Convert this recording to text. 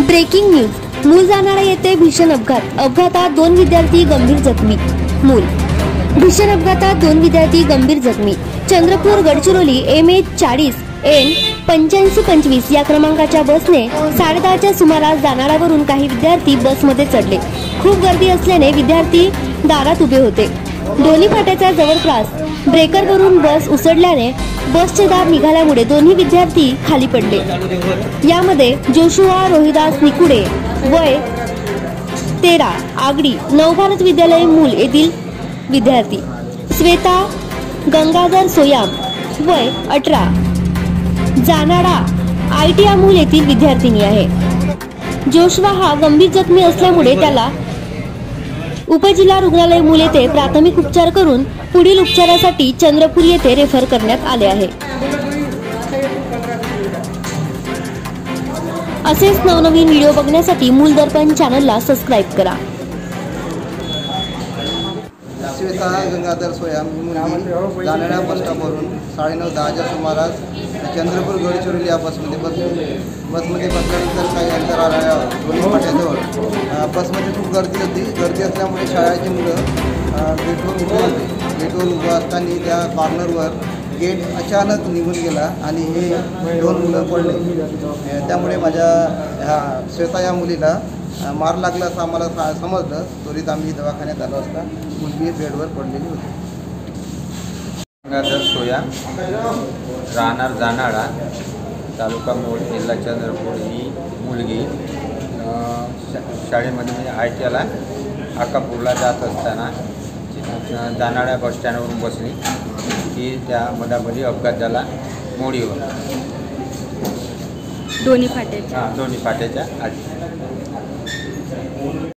Breaking news. मूल जाणारा येथे भीषण अपघात। अपघातात 2 विद्यार्थी गंभीर जखमी। मूल भीषण अपघातात 2 विद्यार्थी गंभीर जखमी। चंद्रपूर गडचिरोली MH40N 8525 या क्रमांकाच्या बसने 10:30च्या सुमारास जाणाऱ्यावरून काही विद्यार्थी बसमध्ये चढले। खूप गर्दी असल्याने विद्यार्थी दारात उभे होते। दोन्ही फाट्याचा जवळ क्रॉस ब्रेकरवरून बस उसळल्याने बसचे दार निघाल्यामुळे दोन्ही विद्यार्थी खाली पडले। यामध्ये जोशुआ रोहिदास निकुडे वय 13 आगडी नवभारत विद्यालय मूल येथील विद्यार्थी, श्वेता गंगाधर सोयाम वय 18 जानाडा ITI मूल येथील विद्यार्थिनी आहे। जोशुआ हा गंभीर जखमी असल्यामुळे त्याला उपजिल्हा रुग्णालय मूल येथे प्राथमिक उपचार करून पुढील उपचारासाठी चंद्रपूर येथे रेफर करण्यात आले आहे। असेच नवनवीन व्हिडिओ बघण्यासाठी मूल दर्पण चॅनलला सबस्क्राइब करा। श्वेता गंगाधर सोयाम मुलगी जाणाऱ्या बस स्टॉपवरून 9:30-10च्या सुमारास चंद्रपूर गडचिरोली या बसमध्ये बसल्यानंतर काही अंतर आल्यावर दोन्ही फाट्याजवळ बसमध्ये खूप गर्दी होती। गर्दी असल्यामुळे शाळेची मुलं गेटवर उभे होते। गेटवर उभं असताना त्या कॉर्नरवर गेट अचानक निघून गेला आणि हे 2 मुलं पडले। त्यामुळे माझ्या ह्या श्वेता या मुलीला मार लागला असं आम्हाला समजलं। त्वरित आम्ही दवाखान्यात आलो असता मुलगी बेडवर पडलेली होती। गंगाधर सोयाम राहणार जानाडा तालुका मोड जिल्हा चंद्रपूर ही मुलगी शाळेमध्ये म्हणजे ITIला आकापूरला जात असताना जानाडा बस स्टँडवरून बसली की त्या मधामध्ये अपघात झाला मोडीवर दोन्ही फाट्याच्या आधी।